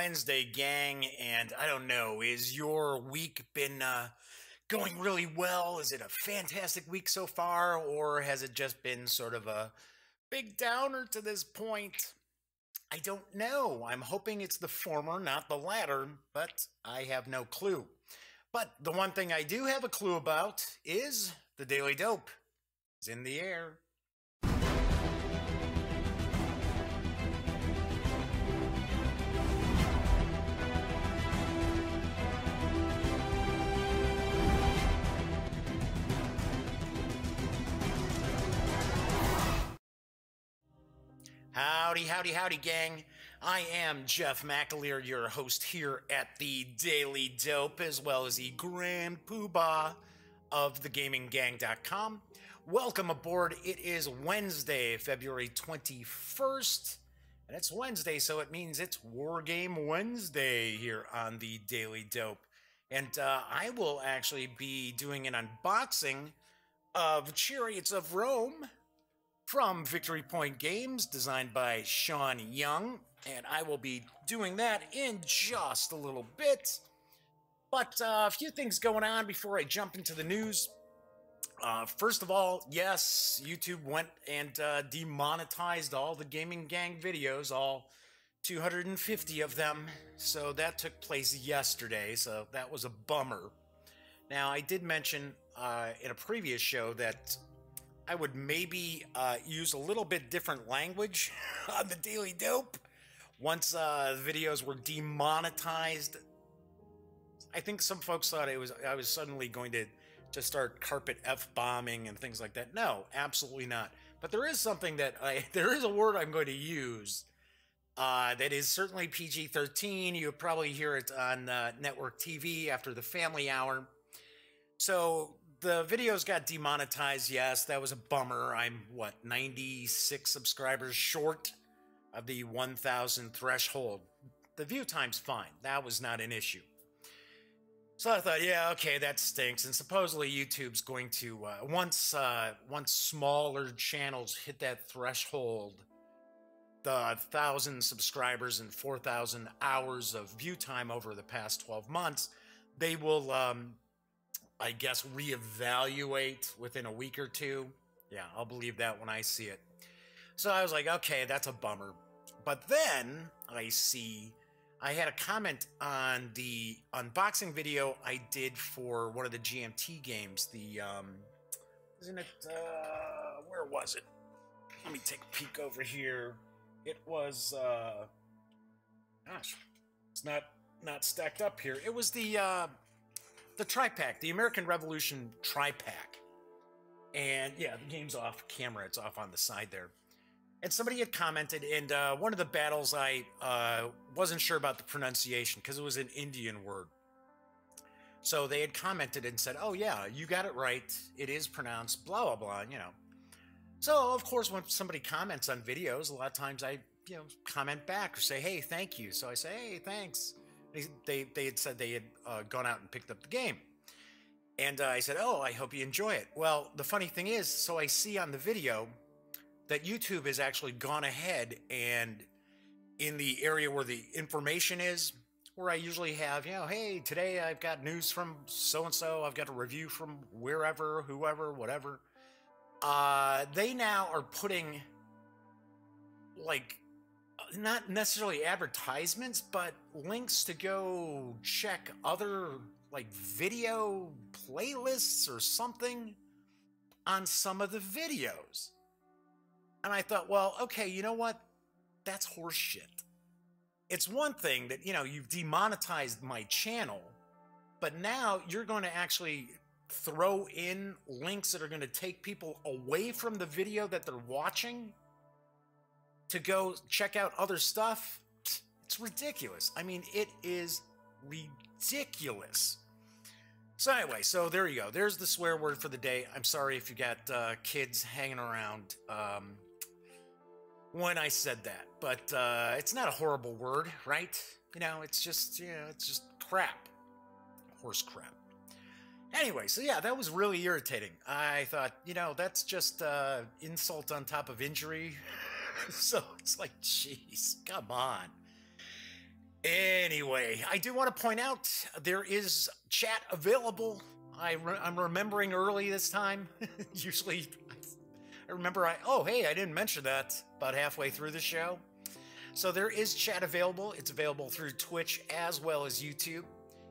Wednesday, gang, and I don't know, is your week been going really well? Is it a fantastic week so far, or has it just been sort of a big downer to this point? I don't know. I'm hoping it's the former, not the latter, but I have no clue. But the one thing I do have a clue about is the Daily Dope is in the air. Howdy, howdy, howdy, gang. I am Jeff McAleer, your host here at the Daily Dope, as well as the Grand Poobah of thegaminggang.com. Welcome aboard. It is Wednesday, February 21st, and it's Wednesday, so it means it's Wargame Wednesday here on the Daily Dope. And I will actually be doing an unboxing of Chariots of Rome from Victory Point Games, designed by Sean Young, and I will be doing that in just a little bit. But a few things going on before I jump into the news. First of all, yes, YouTube went and demonetized all the Gaming Gang videos, all 250 of them. So that took place yesterday, so that was a bummer. Now, I did mention in a previous show that I would maybe use a little bit different language on the Daily Dope once the videos were demonetized. I think some folks thought I was suddenly going to just start carpet F-bombing and things like that. No, absolutely not. But there is something that there is a word I'm going to use that is certainly PG-13. You'll probably hear it on network TV after the Family Hour. So the videos got demonetized, yes, that was a bummer. I'm, 96 subscribers short of the 1,000 threshold. The view time's fine. That was not an issue. So I thought, yeah, okay, that stinks. And supposedly YouTube's going to, once smaller channels hit that threshold, the 1,000 subscribers and 4,000 hours of view time over the past 12 months, they will, I guess, reevaluate within a week or two. Yeah, I'll believe that when I see it. So I was like, okay, that's a bummer. But then I had a comment on the unboxing video I did for one of the GMT games. The, isn't it, where was it? Let me take a peek over here. It was, gosh, it's not stacked up here. It was the tri-pack, the American Revolution tri-pack. And yeah, the game's off camera. It's off on the side there. And somebody had commented, and one of the battles I wasn't sure about the pronunciation because it was an Indian word. So they had commented and said, oh yeah, you got it right. It is pronounced blah, blah, blah, you know. So, of course, when somebody comments on videos, a lot of times I, comment back or say, hey, thank you. So I say, hey, thanks. They had said they had gone out and picked up the game. And I said, oh, I hope you enjoy it. Well, the funny thing is, so I see on the video that YouTube has actually gone ahead and in the area where the information is, where I usually have, hey, today I've got news from so-and-so, I've got a review from wherever, whoever, whatever. They now are putting, like, not necessarily advertisements, but links to go check other, like, video playlists or something on some of the videos. And I thought, well, okay, you know what? That's horseshit. It's one thing that, you've demonetized my channel, but now you're going to actually throw in links that are going to take people away from the video that they're watching to go check out other stuff. It's ridiculous. I mean, it is ridiculous. So anyway, so there you go. There's the swear word for the day. I'm sorry if you got kids hanging around when I said that, but it's not a horrible word, right? It's just, it's just crap. Horse crap. Anyway, so yeah, that was really irritating. I thought, that's just insult on top of injury. So it's like, jeez, come on. Anyway, I do want to point out there is chat available. I'm remembering early this time. Usually, I remember oh, hey, I didn't mention that about halfway through the show. So there is chat available. It's available through Twitch as well as YouTube.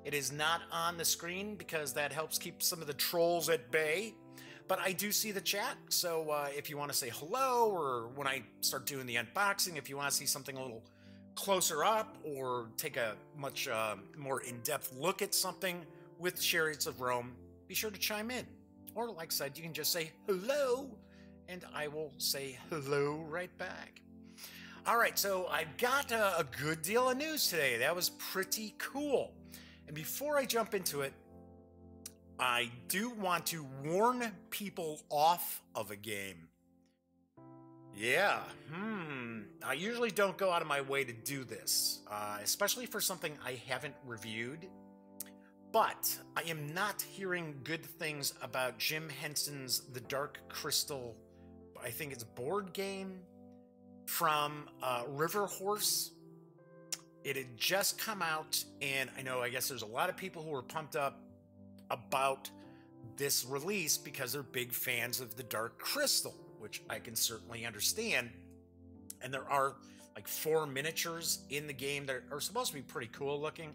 It is not on the screen because that helps keep some of the trolls at bay. But I do see the chat, so if you want to say hello, or when I start doing the unboxing, if you want to see something a little closer up, or take a much more in-depth look at something with Chariots of Rome, be sure to chime in. Or like I said, you can just say hello, and I will say hello right back. All right, so I've got a good deal of news today. That was pretty cool. And before I jump into it, I do want to warn people off of a game. Yeah, I usually don't go out of my way to do this, especially for something I haven't reviewed. But I am not hearing good things about Jim Henson's The Dark Crystal, I think it's board game, from River Horse. It had just come out, and I guess there's a lot of people who were pumped up about this release because they're big fans of The Dark Crystal, which I can certainly understand. And there are like 4 miniatures in the game that are supposed to be pretty cool looking,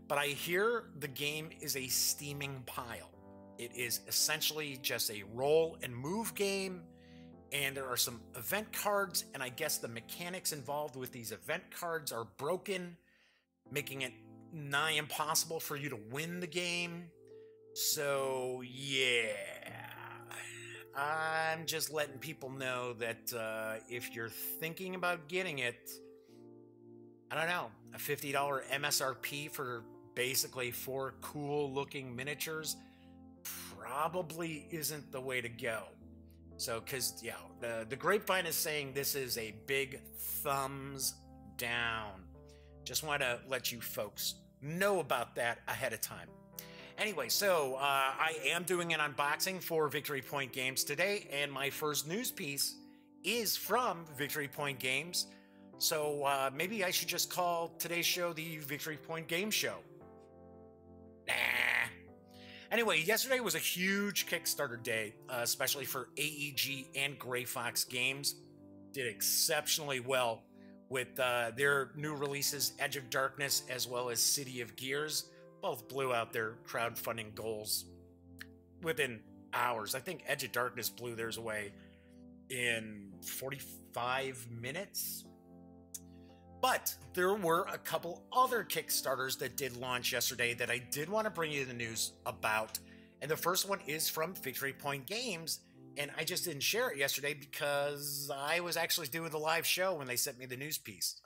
but I hear the game is a steaming pile. It is essentially just a roll and move game, and there are some event cards, and I guess the mechanics involved with these event cards are broken, making it nigh impossible for you to win the game. So, yeah, I'm just letting people know that if you're thinking about getting it, I don't know, a $50 MSRP for basically 4 cool-looking miniatures probably isn't the way to go. So, because, yeah, the grapevine is saying this is a big thumbs down. Just want to let you folks know about that ahead of time. Anyway, so I am doing an unboxing for Victory Point Games today, and my first news piece is from Victory Point Games. So maybe I should just call today's show the Victory Point Game Show. Nah. Anyway, yesterday was a huge Kickstarter day, especially for AEG and Gray Fox Games. Did exceptionally well with their new releases, Edge of Darkness as well as City of Gears. Both blew out their crowdfunding goals within hours. I think Edge of Darkness blew theirs away in 45 minutes. But there were a couple other Kickstarters that did launch yesterday that I did want to bring you the news about. And the first one is from Victory Point Games. And I just didn't share it yesterday because I was actually doing the live show when they sent me the news piece.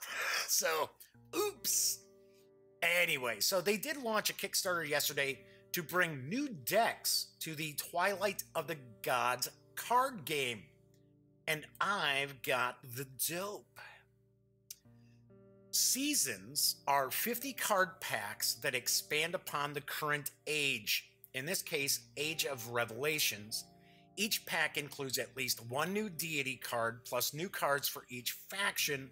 So, oops. Anyway, so they did launch a Kickstarter yesterday to bring new decks to the Twilight of the Gods card game. And I've got the dope. Seasons are 50 card packs that expand upon the current age, in this case, Age of Revelations. Each pack includes at least 1 new deity card, plus new cards for each faction,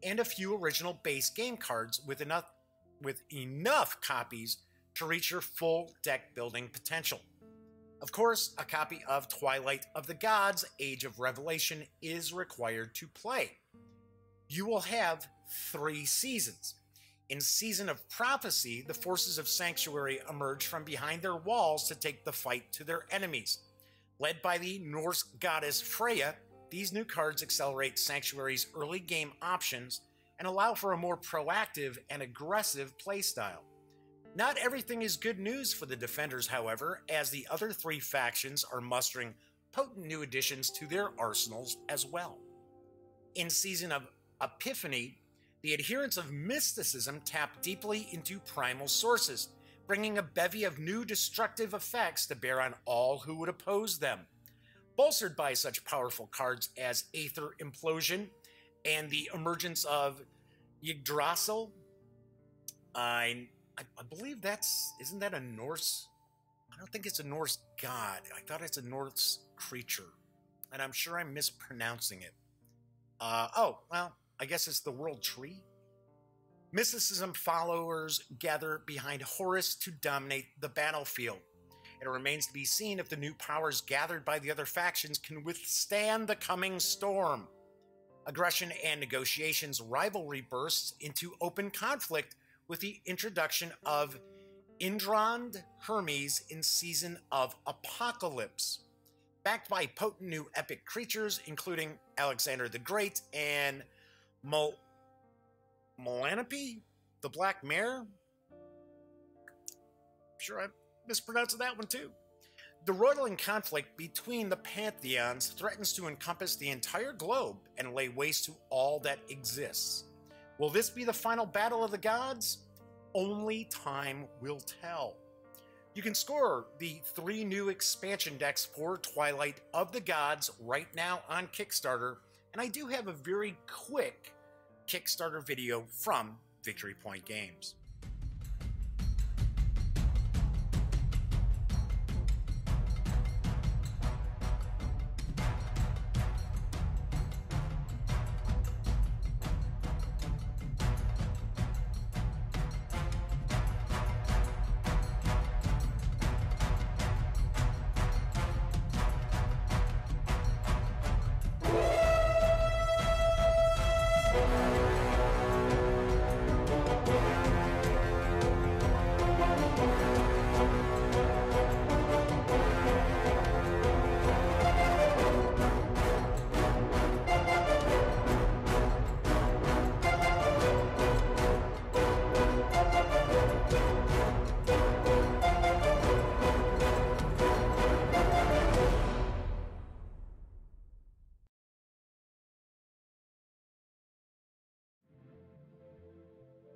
and a few original base game cards with enough copies to reach your full deck building potential. Of course, a copy of Twilight of the Gods, Age of Revelation is required to play. You will have 3 seasons. In Season of Prophecy, the forces of Sanctuary emerge from behind their walls to take the fight to their enemies. Led by the Norse goddess Freya, these new cards accelerate Sanctuary's early game options and allow for a more proactive and aggressive playstyle. Not everything is good news for the Defenders, however, as the other 3 factions are mustering potent new additions to their arsenals as well. In Season of Epiphany, the adherents of mysticism tap deeply into primal sources, bringing a bevy of new destructive effects to bear on all who would oppose them. Bolstered by such powerful cards as Aether Implosion and the emergence of Yggdrasil, I believe isn't that a Norse? I don't think it's a Norse god. I thought it's a Norse creature, and I'm sure I'm mispronouncing it. Oh, well, I guess it's the World Tree. Mysticism followers gather behind Horus to dominate the battlefield. It remains to be seen if the new powers gathered by the other factions can withstand the coming storm. Aggression and negotiations rivalry bursts into open conflict with the introduction of Indrand Hermes in Season of Apocalypse. Backed by potent new epic creatures, including Alexander the Great and Melanope, the Black Mare. Sure, I mispronounced that one too. The roiling conflict between the pantheons threatens to encompass the entire globe and lay waste to all that exists. Will this be the final battle of the gods? Only time will tell. You can score the 3 new expansion decks for Twilight of the Gods right now on Kickstarter, and I do have a very quick Kickstarter video from Victory Point Games.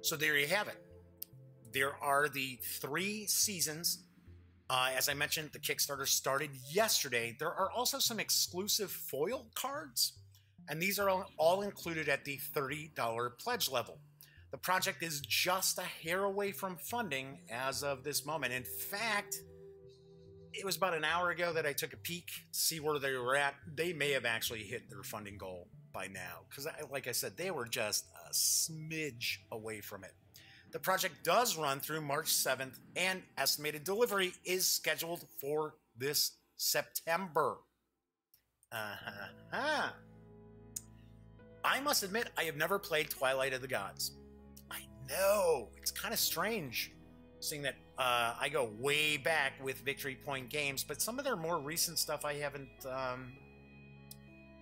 So there you have it. There are the 3 seasons. As I mentioned, the Kickstarter started yesterday. There are also some exclusive foil cards, and these are all included at the $30 pledge level. The project is just a hair away from funding as of this moment. In fact, it was about an hour ago that I took a peek to see where they were at. They may have actually hit their funding goal by now, because like I said, they were just a smidge away from it. The project does run through March 7th, and estimated delivery is scheduled for this September. I must admit, I have never played Twilight of the Gods. I know, it's kind of strange, seeing that I go way back with Victory Point Games, but some of their more recent stuff I haven't,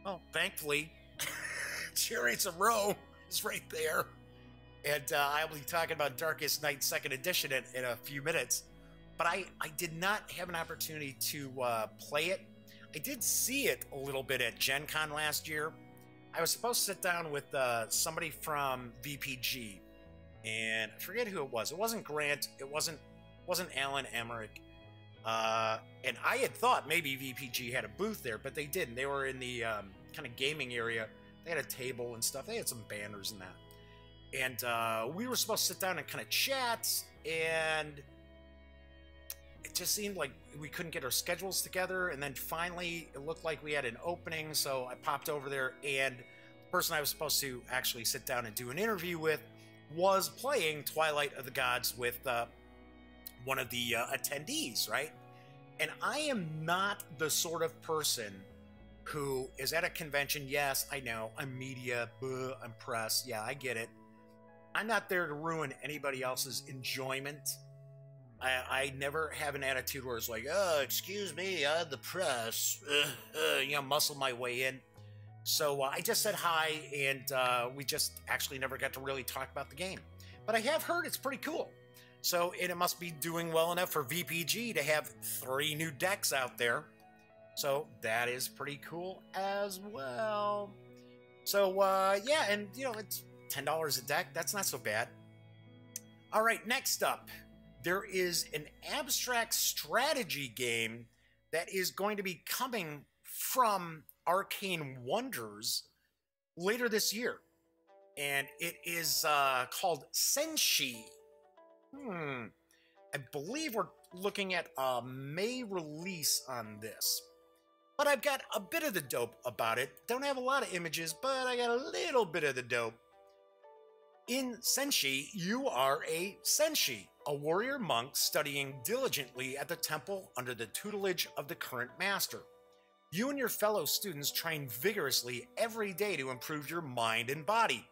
well, thankfully, Chariots of Rome is right there. And I'll be talking about Darkest Night 2nd Edition in a few minutes. But I did not have an opportunity to play it. I did see it a little bit at Gen Con last year. I was supposed to sit down with somebody from VPG. And I forget who it was. It wasn't Grant. It wasn't Alan Emmerich. And I had thought maybe VPG had a booth there, but they didn't. They were in the kind of gaming area. They had a table and stuff. They had some banners and that. And we were supposed to sit down and kind of chat, and it just seemed like we couldn't get our schedules together. And then finally, it looked like we had an opening, so I popped over there, and the person I was supposed to actually sit down and do an interview with was playing Twilight of the Gods with one of the attendees, right? And I am not the sort of person who is at a convention. Yes, I know, I'm media, I'm press, yeah, I get it. I'm not there to ruin anybody else's enjoyment. I never have an attitude where it's like, oh, excuse me, I'm the press, muscle my way in. So I just said hi, and we just actually never got to really talk about the game. But I have heard it's pretty cool. So and it must be doing well enough for VPG to have 3 new decks out there. So that is pretty cool as well. So yeah, and it's $10 a deck. That's not so bad. All right, next up, there is an abstract strategy game that is going to be coming from Arcane Wonders later this year. And it is called Senshi. I believe we're looking at a May release on this. But I've got a bit of the dope about it. Don't have a lot of images, but I got a little bit of the dope. In Senshi, you are a Senshi, a warrior monk studying diligently at the temple under the tutelage of the current master. You and your fellow students train vigorously every day to improve your mind and body,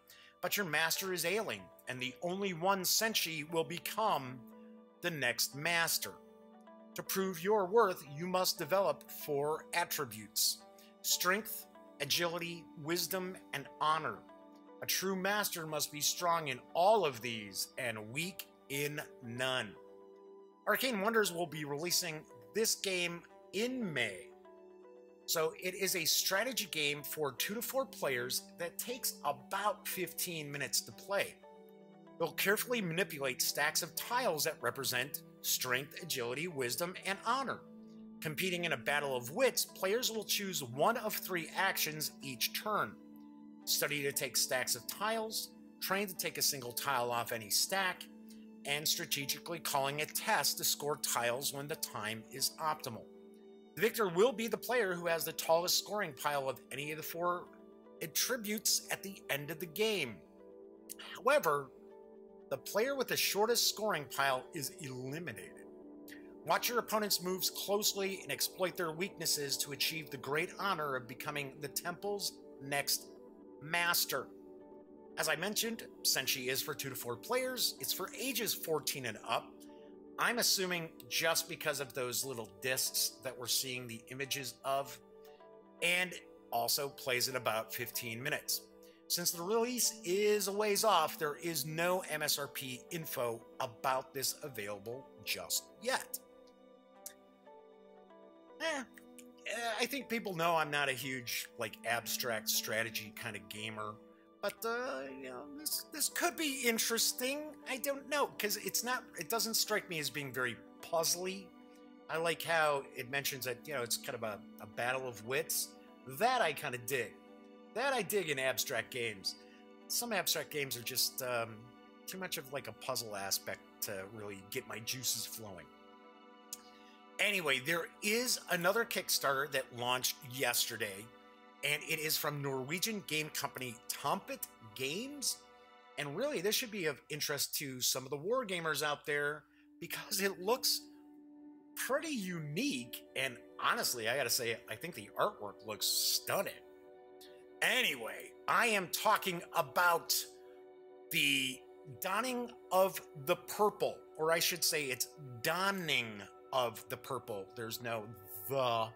but your master is ailing, and the only one Senshi will become the next master. To prove your worth, you must develop 4 attributes: strength, agility, wisdom, and honor. A true master must be strong in all of these and weak in none. Arcane Wonders will be releasing this game in May. So it is a strategy game for 2 to 4 players that takes about 15 minutes to play. You'll carefully manipulate stacks of tiles that represent strength, agility, wisdom, and honor. Competing in a battle of wits, players will choose one of 3 actions each turn. Study to take stacks of tiles, train to take a single tile off any stack, and strategically calling a test to score tiles when the time is optimal. The victor will be the player who has the tallest scoring pile of any of the 4 attributes at the end of the game. However, the player with the shortest scoring pile is eliminated. Watch your opponent's moves closely and exploit their weaknesses to achieve the great honor of becoming the temple's next master. As I mentioned, Senshi is for 2 to 4 players. It's for ages 14 and up. I'm assuming just because of those little discs that we're seeing the images of, and also plays in about 15 minutes. Since the release is a ways off, there is no MSRP info about this available just yet. I think people know I'm not a huge, abstract strategy kind of gamer, but, this could be interesting. I don't know, because it doesn't strike me as being very puzzly. I like how it mentions that, it's kind of a battle of wits. That I kind of dig. That I dig in abstract games. Some abstract games are just too much of a puzzle aspect to really get my juices flowing. Anyway, there is another Kickstarter that launched yesterday, and it is from Norwegian game company Tompet Games. And really, this should be of interest to some of the wargamers out there because it looks pretty unique. And honestly, I gotta say, I think the artwork looks stunning. Anyway, I am talking about the donning of the purple, or I should say it's donning of the purple. There's no the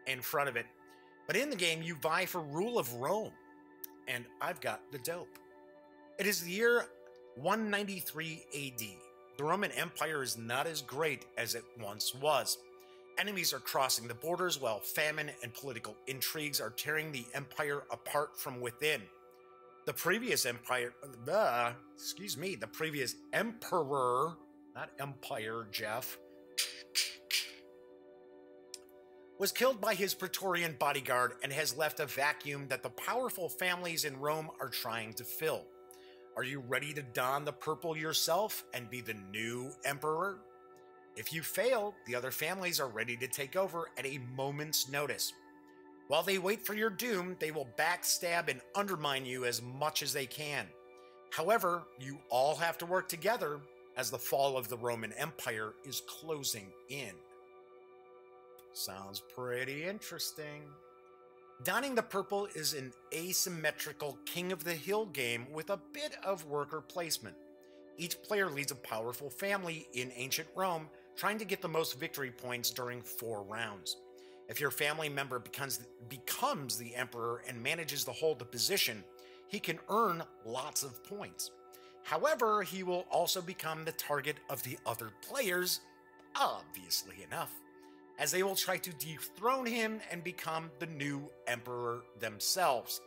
in front of it. But in the game, you vie for rule of Rome, and I've got the dope. It is the year 193 AD. The Roman Empire is not as great as it once was. Enemies are crossing the borders while famine and political intrigues are tearing the empire apart from within. The previous emperor, not empire, Jeff, was killed by his Praetorian bodyguard and has left a vacuum that the powerful families in Rome are trying to fill. Are you ready to don the purple yourself and be the new emperor? If you fail, the other families are ready to take over at a moment's notice. While they wait for your doom, they will backstab and undermine you as much as they can. However, you all have to work together as the fall of the Roman Empire is closing in. Sounds pretty interesting. Donning the Purple is an asymmetrical King of the Hill game with a bit of worker placement. Each player leads a powerful family in ancient Rome, trying to get the most victory points during 4 rounds. If your family member becomes the emperor and manages to hold the position, he can earn lots of points. However, he will also become the target of the other players, obviously enough, as they will try to dethrone him and become the new emperor themselves.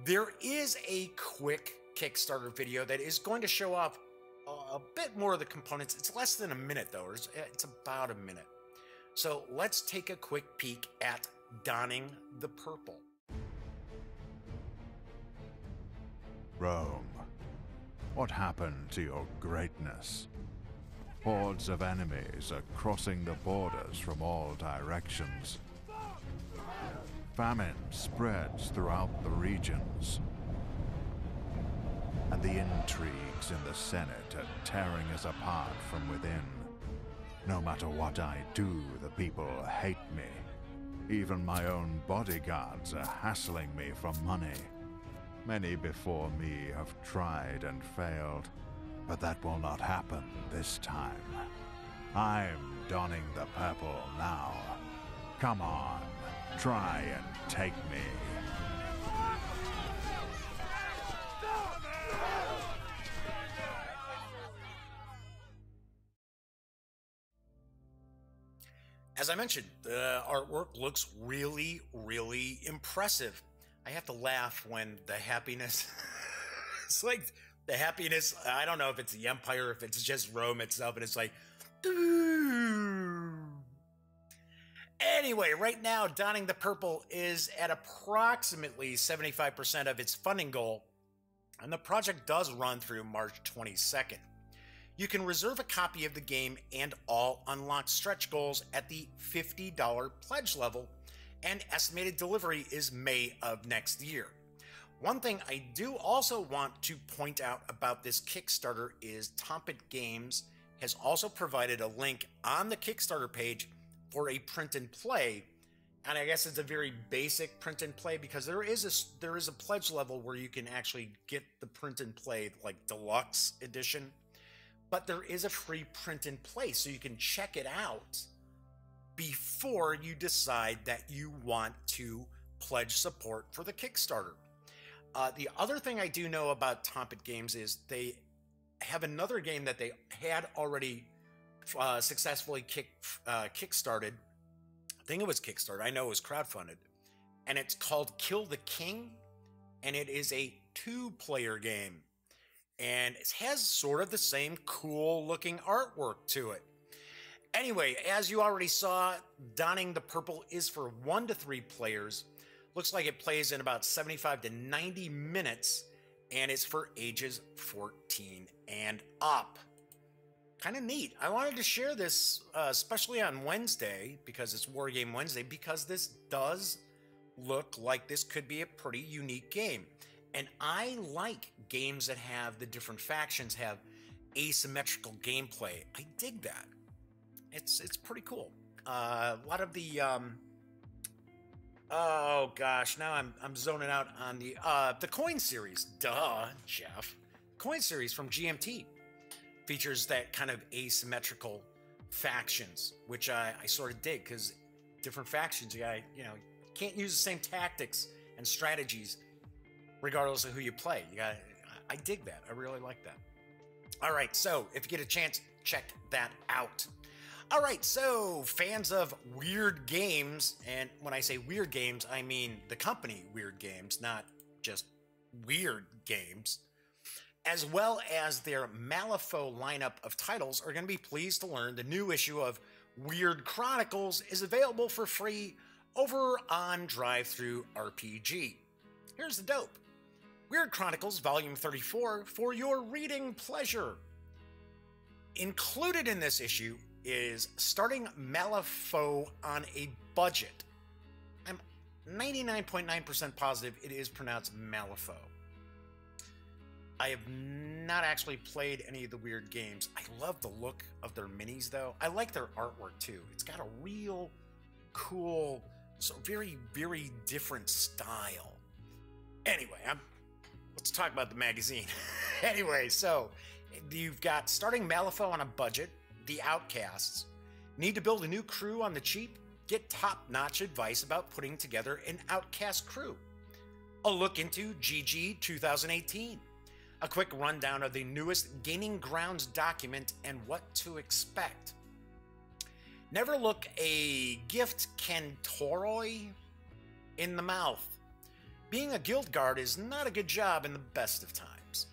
There is a quick Kickstarter video that is going to show off a bit more of the components. It's less than a minute though, it's about a minute. So let's take a quick peek at donning the purple. Rome, what happened to your greatness? Hordes of enemies are crossing the borders from all directions. Famine spreads throughout the regions. And and the intrigues in the Senate are tearing us apart from within. No matter what I do, the people hate me. Even my own bodyguards are hassling me for money. Many before me have tried and failed, but that will not happen this time. I'm donning the purple now. Come on, try and take me. As I mentioned, the artwork looks really, really impressive. I have to laugh when the happiness, it's like the happiness, I don't know if it's the Empire, if it's just Rome itself, and it's like, doo. Anyway, right now, Donning the Purple is at approximately 75% of its funding goal, and the project does run through March 22nd. You can reserve a copy of the game and all unlocked stretch goals at the $50 pledge level, and estimated delivery is May of next year. One thing I do also want to point out about this Kickstarter is Tompet Games has also provided a link on the Kickstarter page for a print and play, and I guess it's a very basic print and play because there is a pledge level where you can actually get the print and play like deluxe edition. But there is a free print and play, so you can check it out before you decide that you want to pledge support for the Kickstarter. The other thing I do know about Tompet Games is they have another game that they had already successfully kickstarted. I think it was Kickstarter. I know it was crowdfunded. And it's called Kill the King, and it is a 2-player game. And it has sort of the same cool looking artwork to it. Anyway, as you already saw, Donning the Purple is for 1 to 3 players. Looks like it plays in about 75 to 90 minutes, and it's for ages 14 and up. Kind of neat. I wanted to share this, especially on Wednesday, because it's Wargame Wednesday, because this does look like this could be a pretty unique game. And I like games that have the different factions have asymmetrical gameplay. I dig that. It's pretty cool. A lot of the oh gosh, now I'm zoning out on the coin series. Duh, Jeff. Coin series from GMT features that kind of asymmetrical factions, which I sort of dig because different factions, you can't use the same tactics and strategies regardless of who you play. I dig that. I really like that. All right, so if you get a chance, check that out. All right, so fans of Wyrd Games, and when I say Wyrd Games, I mean the company Wyrd Games, not just Wyrd Games, as well as their Malifaux lineup of titles, are going to be pleased to learn the new issue of Wyrd Chronicles is available for free over on Drive-Thru RPG. Here's the dope. Wyrd Chronicles Volume 34 for your reading pleasure. Included in this issue is starting Malifaux on a budget. I'm 99.9% positive it is pronounced Malifaux. I have not actually played any of the Wyrd games. I love the look of their minis, though. I like their artwork, too. It's got a real cool, so very, very different style. Anyway, let's talk about the magazine. Anyway, so you've got starting Malifaux on a budget, the Outcasts. Need to build a new crew on the cheap? Get top-notch advice about putting together an Outcast crew. A look into GG 2018. A quick rundown of the newest Gaining Grounds document and what to expect. Never look a gift Kentoroi in the mouth. Being a guild guard is not a good job in the best of times.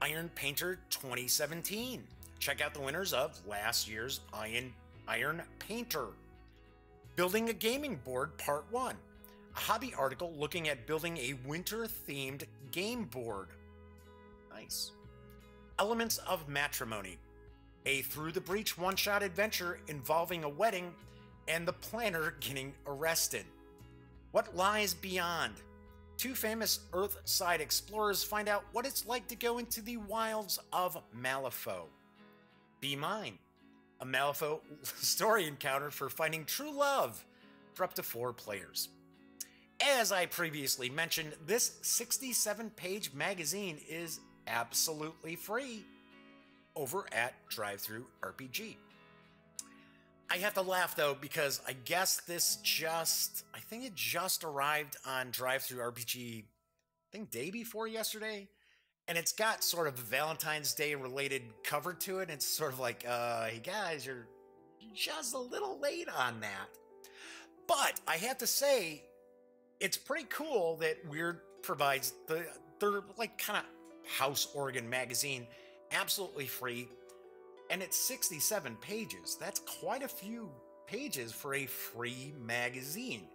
Iron Painter 2017. Check out the winners of last year's Iron Painter. Building a Gaming Board Part 1. A hobby article looking at building a winter-themed game board. Nice. Elements of Matrimony. A Through the Breach one-shot adventure involving a wedding and the planner getting arrested. What lies beyond? two famous Earthside explorers find out what it's like to go into the wilds of Malifaux. Be Mine, a Malifaux story encounter for finding true love for up to 4 players. As I previously mentioned, this 67-page magazine is absolutely free over at DriveThru RPG. I have to laugh though, because I guess I think it just arrived on DriveThru RPG, I think day before yesterday, and it's got sort of a Valentine's Day related cover to it. It's sort of like, hey guys, you're just a little late on that. But I have to say, it's pretty cool that Wyrd provides their like kind of house organ magazine absolutely free. And it's 67 pages. That's quite a few pages for a free magazine.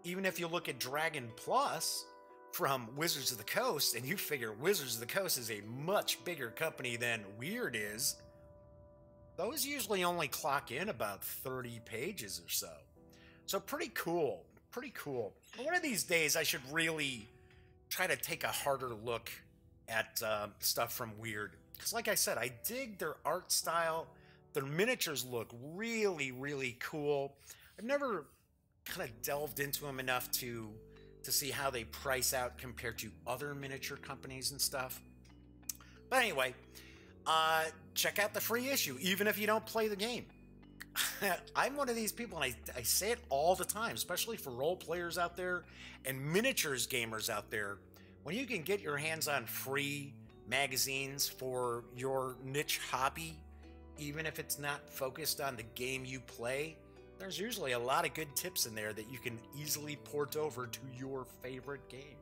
Even if you look at Dragon Plus from Wizards of the Coast, and you figure Wizards of the Coast is a much bigger company than Wyrd is, those usually only clock in about 30 pages or so. So pretty cool, pretty cool. One of these days I should really try to take a harder look at stuff from Wyrd. Because like I said, I dig their art style. Their miniatures look really, really cool. I've never kind of delved into them enough to see how they price out compared to other miniature companies and stuff. But anyway, check out the free issue, even if you don't play the game. I'm one of these people, and I say it all the time, especially for role players out there and miniatures gamers out there. When you can get your hands on free magazines for your niche hobby, even if it's not focused on the game you play, there's usually a lot of good tips in there that you can easily port over to your favorite game.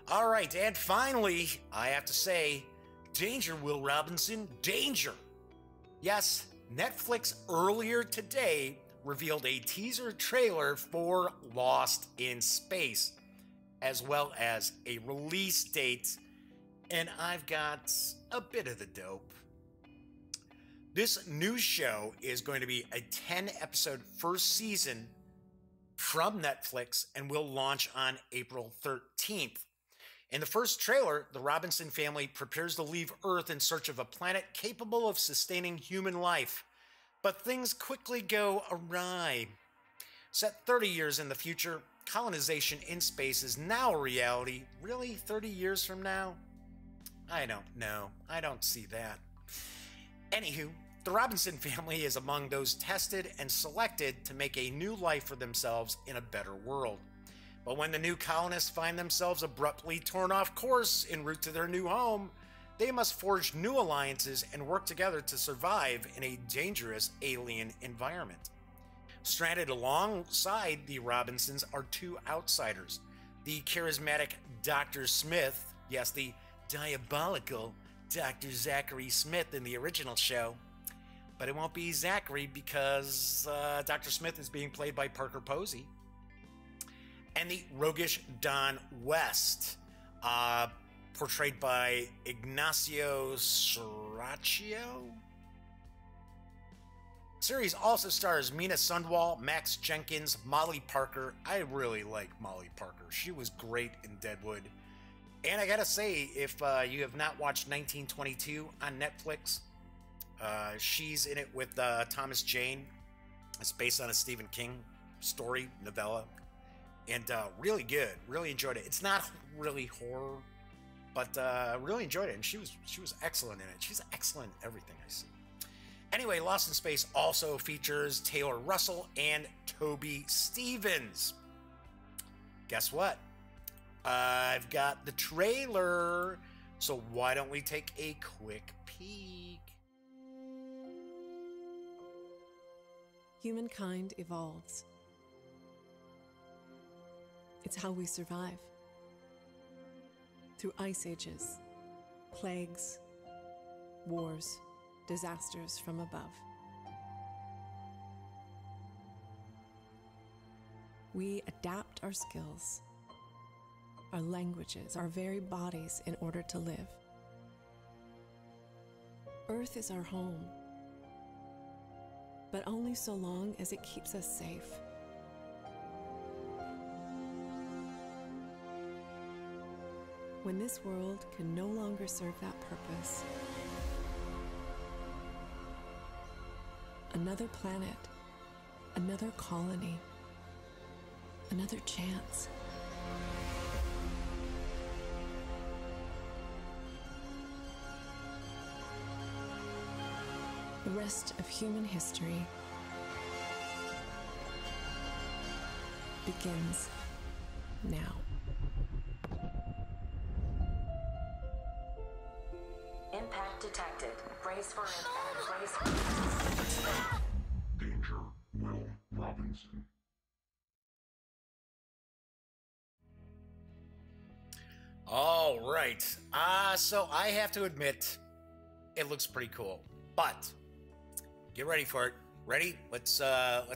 All right, and finally, I have to say, danger, Will Robinson, danger. Yes, Netflix earlier today revealed a teaser trailer for Lost in Space, as well as a release date. And I've got a bit of the dope. This new show is going to be a 10-episode first season from Netflix and will launch on April 13th. In the first trailer, the Robinson family prepares to leave Earth in search of a planet capable of sustaining human life. But things quickly go awry. Set 30 years in the future, colonization in space is now a reality. Really, 30 years from now? I don't know. I don't see that. Anywho, the Robinson family is among those tested and selected to make a new life for themselves in a better world. But when the new colonists find themselves abruptly torn off course en route to their new home, they must forge new alliances and work together to survive in a dangerous alien environment. Stranded alongside the Robinsons are 2 outsiders, the charismatic Dr. Smith, yes, the diabolical Dr. Zachary Smith in the original show. But it won't be Zachary because Dr. Smith is being played by Parker Posey. And the roguish Don West, portrayed by Ignacio Sracchio. The series also stars Mina Sundwall, Max Jenkins, Molly Parker. I really like Molly Parker. She was great in Deadwood. And I gotta say, if you have not watched 1922 on Netflix, she's in it with Thomas Jane. It's based on a Stephen King story, novella. And really good. Really enjoyed it. It's not really horror, but really enjoyed it. And she was excellent in it. She's excellent in everything I see. Anyway, Lost in Space also features Taylor Russell and Toby Stevens. Guess what? I've got the trailer, so why don't we take a quick peek? Humankind evolves. It's how we survive. Through ice ages, plagues, wars, disasters from above. We adapt our skills, our languages, our very bodies in order to live. Earth is our home, but only so long as it keeps us safe. when this world can no longer serve that purpose. Another planet, another colony, another chance. The rest of human history begins now. Impact detected. Brace for impact. Brace for Danger, Will Robinson. All right. So I have to admit, it looks pretty cool. But get ready for it. Ready? Let's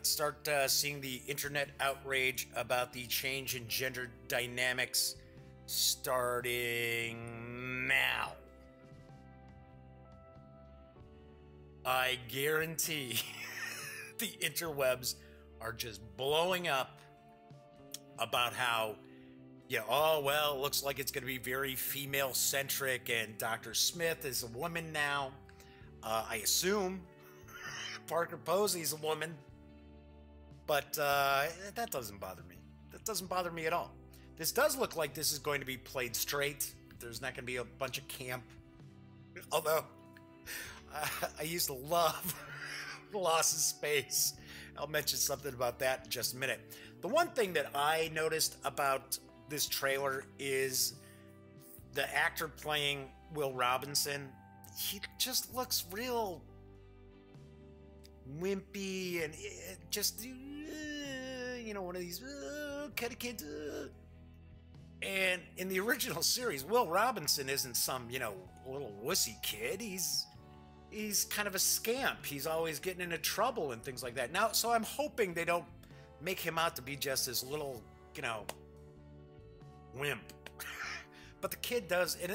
start seeing the internet outrage about the change in gender dynamics starting now. I guarantee the interwebs are just blowing up about how, yeah, oh, well, looks like it's going to be very female-centric, and Dr. Smith is a woman now. I assume Parker Posey's a woman, but that doesn't bother me. That doesn't bother me at all. This does look like this is going to be played straight. There's not going to be a bunch of camp. Although, I used to love Lost in Space. I'll mention something about that in just a minute. The one thing that I noticed about this trailer is the actor playing Will Robinson. He just looks real wimpy and just, you know, one of these kind of kids. And in the original series, Will Robinson isn't some, you know, little wussy kid. He's kind of a scamp. He's always getting into trouble and things like that. Now, so I'm hoping they don't make him out to be just this little, you know, wimp. But the kid does, and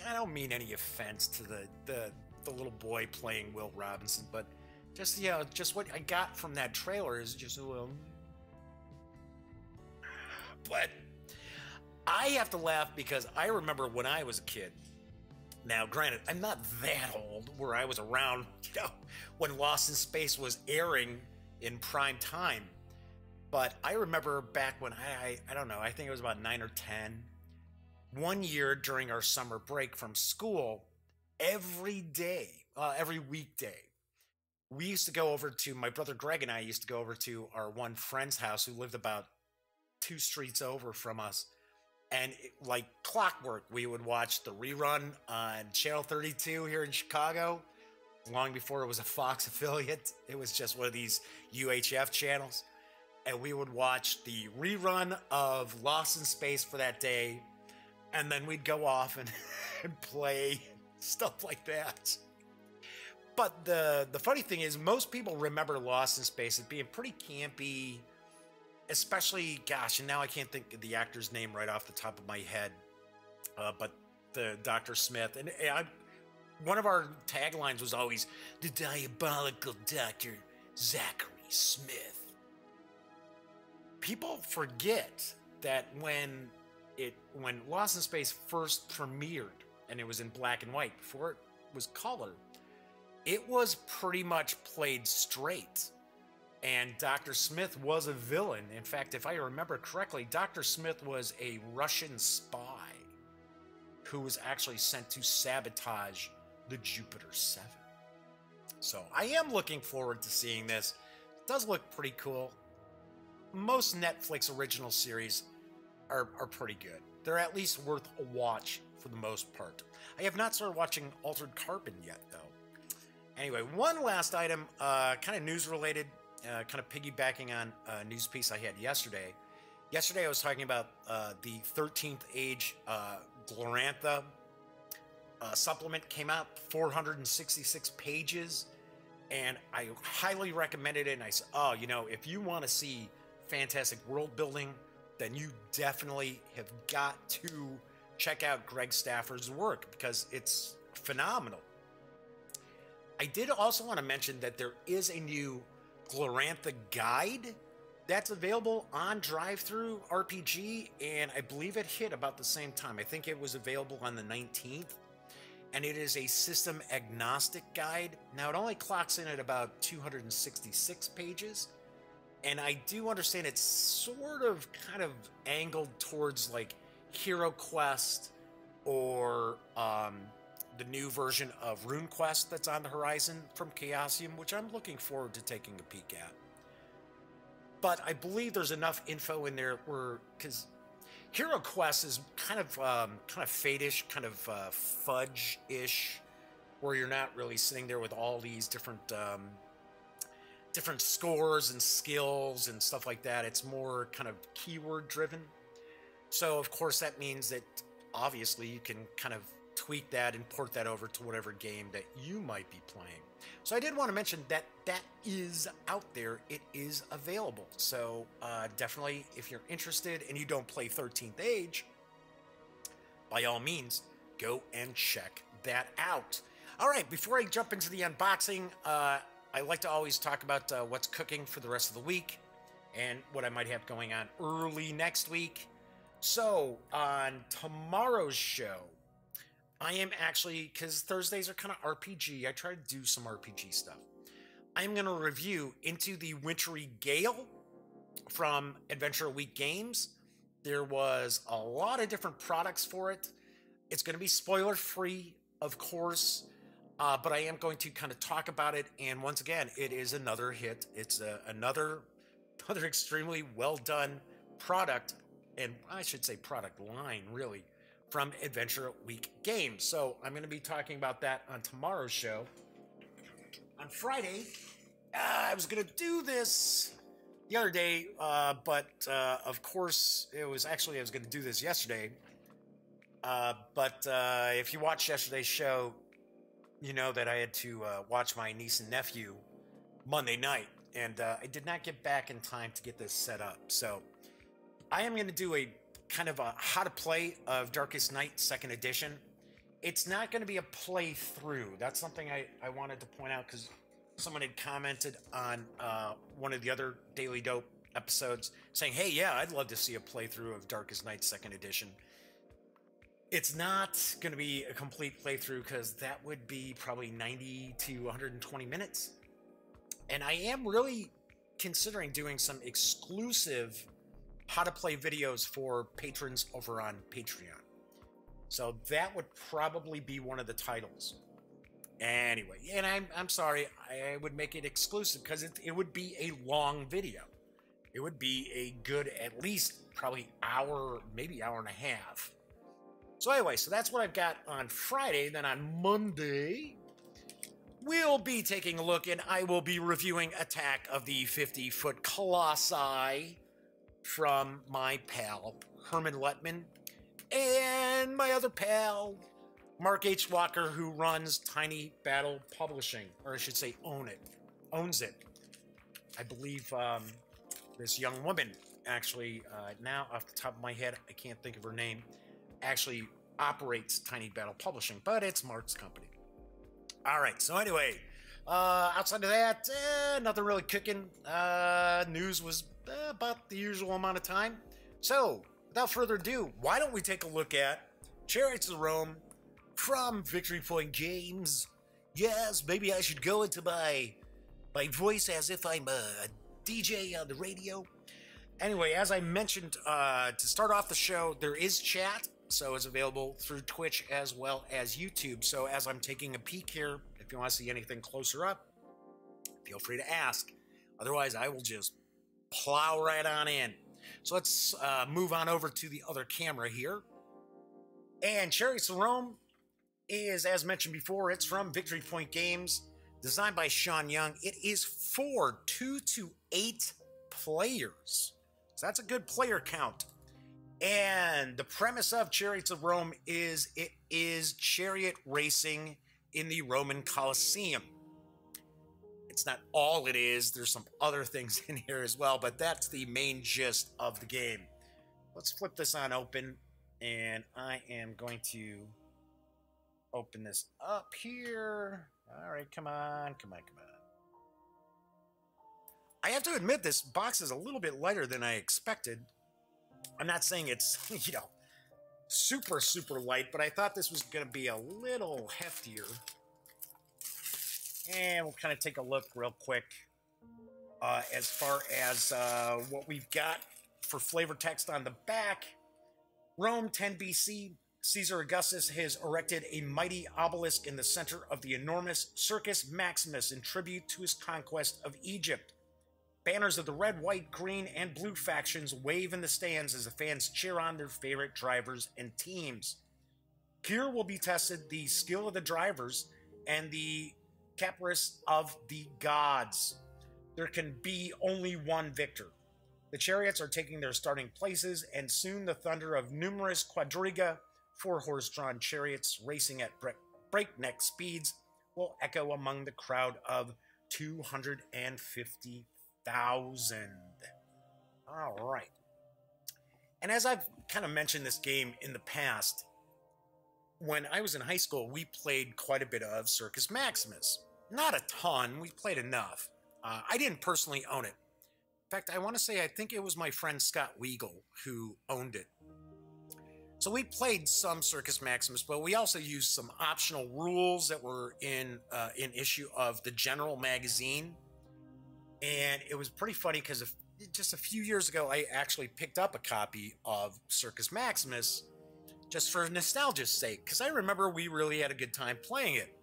I don't mean any offense to the little boy playing Will Robinson, but just, you know, just what I got from that trailer is just, well, but I have to laugh because I remember when I was a kid. Now, granted, I'm not that old where I was around, you know, when Lost in Space was airing in prime time. But I remember back when I don't know, I think it was about 9 or 10. One year during our summer break from school, every day, every weekday, we used to go over to, my brother Greg and I used to go over to our one friend's house who lived about 2 streets over from us. And like clockwork, we would watch the rerun on Channel 32 here in Chicago, long before it was a Fox affiliate. It was just one of these UHF channels. And we would watch the rerun of Lost in Space for that day. And then we'd go off and play stuff like that. But the funny thing is, most people remember Lost in Space as being pretty campy, especially, gosh, and now I can't think of the actor's name right off the top of my head, but the Dr. Smith. And one of our taglines was always, the diabolical Dr. Zachary Smith. People forget that when Lost in Space first premiered, and it was in black and white, before it was color, it was pretty much played straight. And Dr. Smith was a villain. In fact, if I remember correctly, Dr. Smith was a Russian spy who was actually sent to sabotage the Jupiter 7. So I am looking forward to seeing this. It does look pretty cool. Most Netflix original series are pretty good. They're at least worth a watch for the most part. I have not started watching Altered Carbon yet, though. Anyway, one last item, kind of news related, kind of piggybacking on a news piece I had yesterday. Yesterday I was talking about the 13th Age Glorantha supplement came out, 466 pages, and I highly recommended it. And I said, oh, you know, if you want to see fantastic world building, then you definitely have got to check out Greg Stafford's work because it's phenomenal. I did also want to mention that there is a new Glorantha guide That's available on Drive-Thru RPG, and I believe it hit about the same time. I think it was available on the 19th, and it is a system agnostic guide. Now, it only clocks in at about 266 pages, and I do understand it's sort of kind of angled towards like Hero Quest or the new version of Rune Quest that's on the horizon from Chaosium, which I'm looking forward to taking a peek at. But I believe there's enough info in there where, because Hero Quest is kind of fate-ish, kind of fudge-ish, where you're not really sitting there with all these different scores and skills and stuff like that. It's more kind of keyword-driven. So, of course, that means that obviously you can kind of tweak that and port that over to whatever game that you might be playing. So I did want to mention that that is out there. It is available. So definitely, if you're interested and you don't play 13th Age, by all means, go and check that out. All right, before I jump into the unboxing, I like to always talk about what's cooking for the rest of the week and what I might have going on early next week. So on tomorrow's show, I am actually, because Thursdays are kind of RPG, I try to do some RPG stuff. I'm going to review Into the Wintry Gale from Adventure Week Games. There was a lot of different products for it. It's going to be spoiler-free, of course, but I am going to kind of talk about it. And once again, it is another hit. It's another extremely well-done product, and I should say product line, really, from Adventure Week Games. So I'm going to be talking about that on tomorrow's show. On Friday, I was going to do this the other day, but of course, I was going to do this yesterday. But if you watched yesterday's show, you know that I had to watch my niece and nephew Monday night, and I did not get back in time to get this set up. So I am going to do a kind of a how to play of Darkest Night 2nd Edition. It's not going to be a playthrough. That's something I wanted to point out because someone had commented on one of the other Daily Dope episodes saying, hey, yeah, I'd love to see a playthrough of Darkest Night 2nd Edition. It's not going to be a complete playthrough because that would be probably 90 to 120 minutes. And I am really considering doing some exclusive how to play videos for patrons over on Patreon. So that would probably be one of the titles. Anyway, and I'm sorry, I would make it exclusive because it would be a long video. It would be a good, at least probably hour, maybe hour and a half. So anyway, so that's what I've got on Friday. Then on Monday, we'll be taking a look and I will be reviewing Attack of the 50-Foot Colossi from my pal, Herman Letman, and my other pal, Mark H. Walker, who runs Tiny Battle Publishing, or I should say owns it. I believe this young woman actually, now off the top of my head, I can't think of her name, actually operates Tiny Battle Publishing, but it's Mark's company. All right, so anyway, outside of that, nothing really cooking. News was about the usual amount of time. So, without further ado, why don't we take a look at Chariots of Rome from Victory Point Games. Yes, maybe I should go into my voice as if I'm a DJ on the radio. Anyway, as I mentioned, to start off the show, there is chat, so it's available through Twitch as well as YouTube. So as I'm taking a peek here, if you want to see anything closer up, feel free to ask. Otherwise, I will just plow right on in. So let's move on over to the other camera here. And Chariots of Rome is, as mentioned before, it's from Victory Point Games, designed by Sean Young. It is for 2 to 8 players. So that's a good player count. And the premise of Chariots of Rome is it is chariot racing in the Roman Colosseum. It's not all it is. There's some other things in here as well, but that's the main gist of the game. Let's flip this on open, and I am going to open this up here. All right, come on, come on, come on. I have to admit, this box is a little bit lighter than I expected. I'm not saying it's, you know, super, super light, but I thought this was going to be a little heftier. And we'll kind of take a look real quick as far as what we've got for flavor text on the back. Rome, 10 BC. Caesar Augustus has erected a mighty obelisk in the center of the enormous Circus Maximus in tribute to his conquest of Egypt. Banners of the red, white, green, and blue factions wave in the stands as the fans cheer on their favorite drivers and teams. Here will be tested the skill of the drivers and the caprice of the gods. There can be only one victor. The chariots are taking their starting places, and soon the thunder of numerous quadriga, four-horse-drawn chariots racing at breakneck speeds will echo among the crowd of 250,000. All right. And as I've kind of mentioned this game in the past, when I was in high school, we played quite a bit of Circus Maximus. Not a ton. We played enough. I didn't personally own it. In fact, I want to say I think it was my friend Scott Weigel who owned it. So we played some Circus Maximus, but we also used some optional rules that were in an issue of the General magazine. And it was pretty funny because just a few years ago, I actually picked up a copy of Circus Maximus just for nostalgia's sake, because I remember we really had a good time playing it.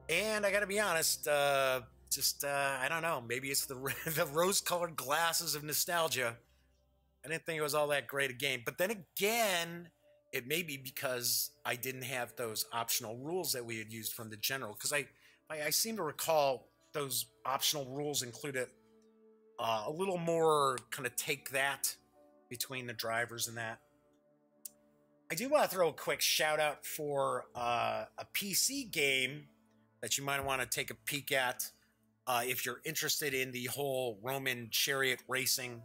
And I got to be honest, I don't know, maybe it's the rose-colored glasses of nostalgia. I didn't think it was all that great a game. But then again, it may be because I didn't have those optional rules that we had used from the General. Because I seem to recall those optional rules included a little more kind of take that between the drivers and that. I do want to throw a quick shout out for a PC game that you might want to take a peek at if you're interested in the whole Roman chariot racing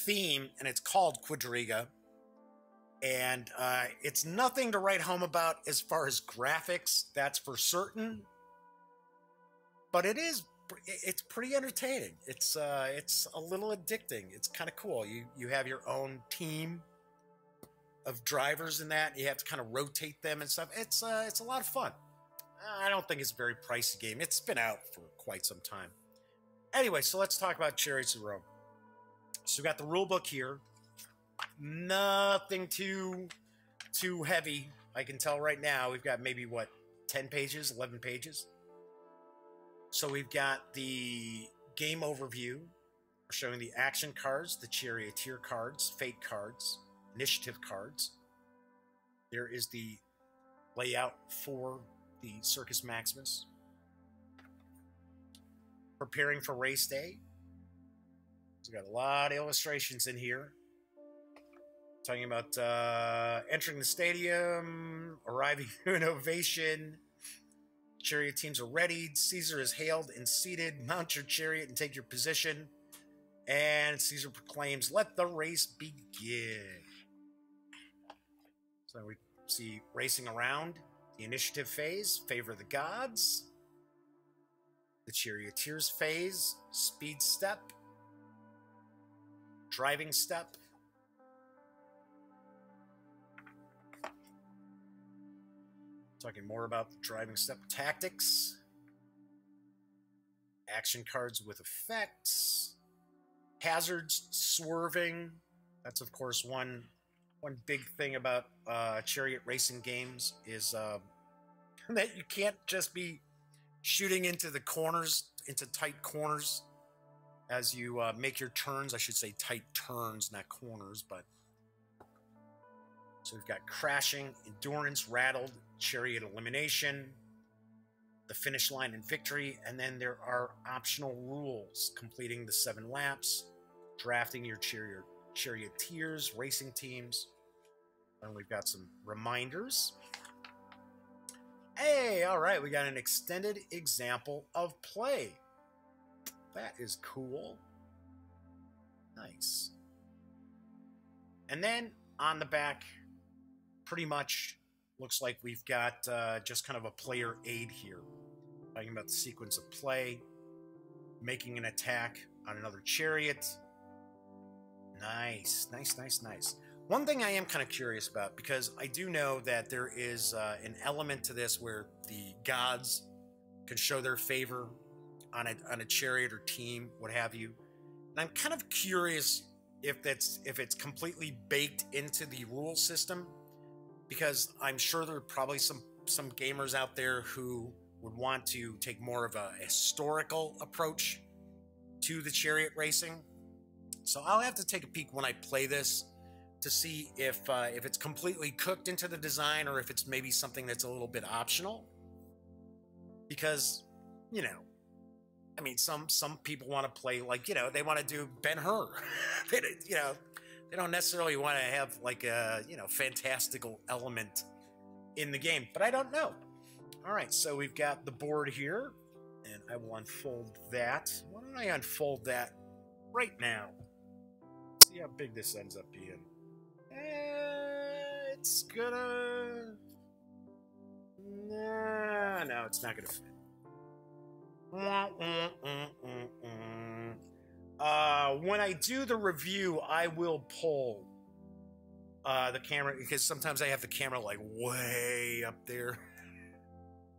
theme, and it's called Quadriga. And it's nothing to write home about as far as graphics, that's for certain. But it's pretty entertaining. It's a little addicting. It's kind of cool. You have your own team of drivers in that. You have to kind of rotate them and stuff. It's a lot of fun. I don't think it's a very pricey game. It's been out for quite some time. Anyway, so let's talk about Chariots of Rome. So we've got the rule book here. Nothing too heavy. I can tell right now we've got maybe, 10 pages, 11 pages. So we've got the game overview. We're showing the action cards, the charioteer cards, fate cards, initiative cards. There is the layout for the Circus Maximus. Preparing for race day. So we've got a lot of illustrations in here. Talking about entering the stadium, arriving to an ovation. Chariot teams are ready. Caesar is hailed and seated. Mount your chariot and take your position. And Caesar proclaims, "Let the race begin." So we see racing around. The initiative phase, favor the gods. The charioteers phase, speed step. Driving step. Talking more about the driving step tactics. Action cards with effects. Hazards, swerving. That's, of course, one big thing about chariot racing games is that you can't just be shooting into the corners, into tight corners as you make your turns. I should say tight turns, not corners, but... So we've got crashing, endurance, rattled, chariot elimination, the finish line and victory, and then there are optional rules: completing the 7 laps, drafting your charioteers, racing teams, and we've got some reminders. Hey, all right, we got an extended example of play. That is cool. Nice. And then on the back, pretty much looks like we've got just kind of a player aid here. Talking about the sequence of play, making an attack, on another chariot. Nice, nice, nice, nice. One thing I am kind of curious about, because I do know that there is an element to this where the gods can show their favor on a chariot or team, what have you. And I'm kind of curious if it's completely baked into the rule system, because I'm sure there are probably some gamers out there who would want to take more of a historical approach to the chariot racing. So I'll have to take a peek when I play this to see if it's completely cooked into the design, or if it's maybe something that's a little bit optional. Because, you know, I mean, some people want to play, like, you know, they want to do Ben-Hur. They don't necessarily want to have like a, you know, fantastical element in the game, but I don't know. All right, so we've got the board here, and I will unfold that. Why don't I unfold that right now? See how big this ends up being. It's gonna... Nah, no, it's not gonna fit. When I do the review, I will pull the camera, because sometimes I have the camera like way up there.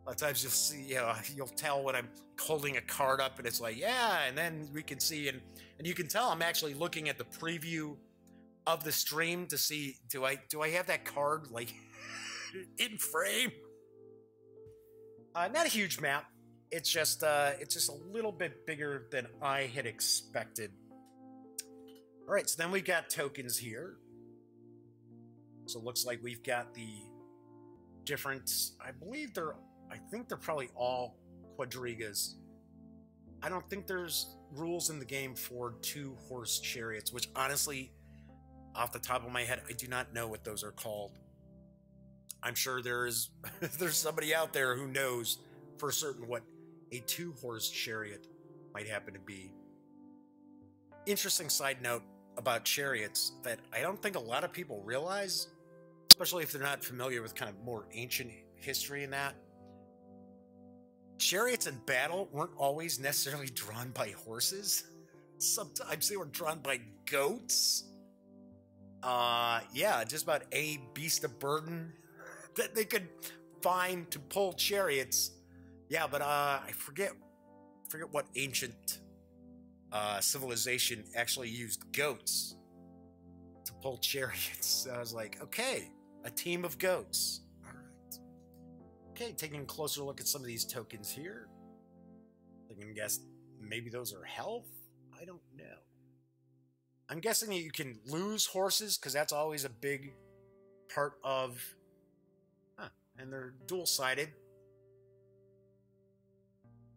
A lot of times you'll see, you know, you'll tell when I'm holding a card up and it's like, yeah, and then we can see, and you can tell I'm actually looking at the preview of the stream to see, do I have that card like in frame? Not a huge map. It's just a little bit bigger than I had expected. All right, so then we've got tokens here. So it looks like we've got the different, I think they're probably all quadrigas. I don't think there's rules in the game for 2-horse chariots, which honestly, off the top of my head, I do not know what those are called. I'm sure there's somebody out there who knows for certain what a 2-horse chariot might happen to be. Interesting side note about chariots that I don't think a lot of people realize, especially if they're not familiar with kind of more ancient history in that. Chariots in battle weren't always necessarily drawn by horses. Sometimes they were drawn by goats. Yeah, just about any beast of burden that they could find to pull chariots. Yeah, but I forget what ancient civilization actually used goats to pull chariots. So I was like, okay, a team of goats. All right. Okay, taking a closer look at some of these tokens here. I can guess maybe those are health? I don't know. I'm guessing you can lose horses, because that's always a big part of... and they're dual-sided.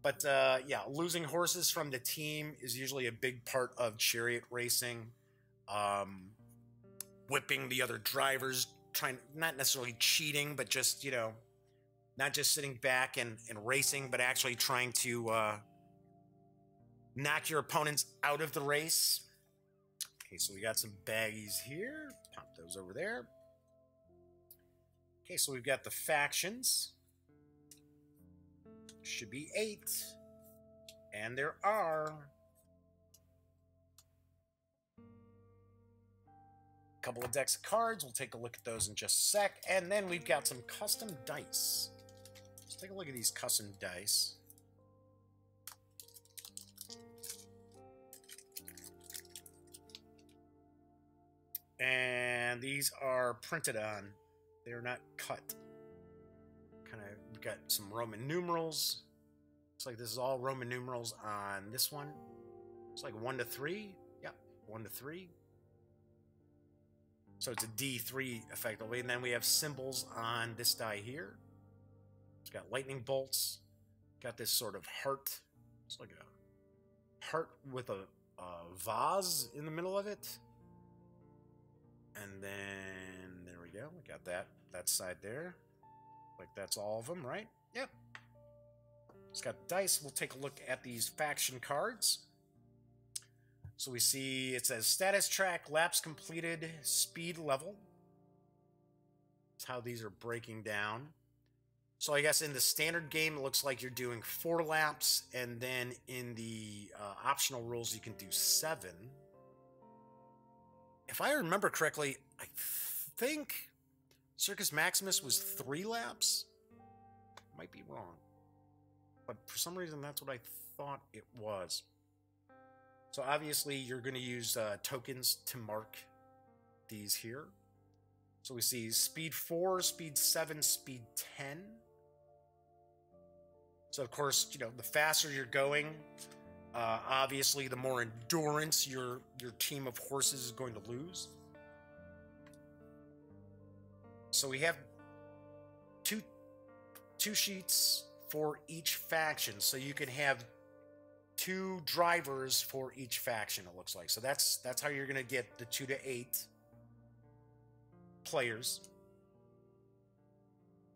But, yeah, losing horses from the team is usually a big part of chariot racing. Whipping the other drivers, not necessarily cheating, but just, you know, not just sitting back and racing, but actually trying to knock your opponents out of the race. Okay, so we got some baggies here. Pop those over there. Okay, so we've got the factions. Should be 8. And there are a couple of decks of cards. We'll take a look at those in just a sec. And then we've got some custom dice. Let's take a look at these custom dice. And these are printed on. They're not cut. Kind of, we've got some Roman numerals. Looks like this is all Roman numerals on this one. It's like 1 to 3. Yep, 1 to 3. So it's a D3 effectively. And then we have symbols on this die here. It's got lightning bolts. Got this sort of heart. It's like a heart with a vase in the middle of it. And then there we go. We got that side there. Like that's all of them, right? Yep. It's got dice. We'll take a look at these faction cards. So we see it says status track, laps completed, speed level. That's how these are breaking down. So I guess in the standard game, it looks like you're doing 4 laps, and then in the optional rules, you can do 7. If I remember correctly, I think Circus Maximus was 3 laps. Might be wrong. But for some reason, that's what I thought it was. So obviously, you're going to use tokens to mark these here. So we see speed 4, speed 7, speed 10. So of course, you know, the faster you're going, obviously the more endurance your team of horses is going to lose. So we have two sheets for each faction. So you can have 2 drivers for each faction, it looks like. So that's how you're going to get the 2 to 8 players.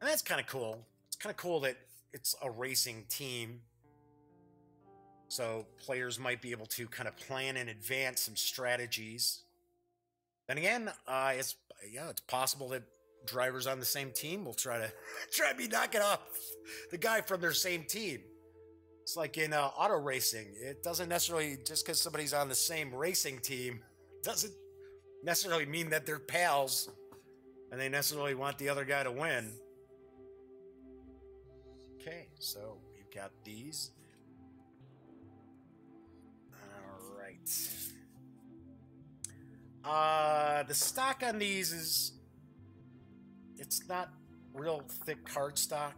And that's kind of cool. It's kind of cool that it's a racing team. So players might be able to kind of plan in advance some strategies. Then again, it's possible that drivers on the same team will try to be knocking off the guy from their same team. It's like in auto racing. It doesn't necessarily, just because somebody's on the same racing team, doesn't necessarily mean that they're pals and they necessarily want the other guy to win. Okay, so we've got these. All right. The stock on these is, it's not real thick cardstock.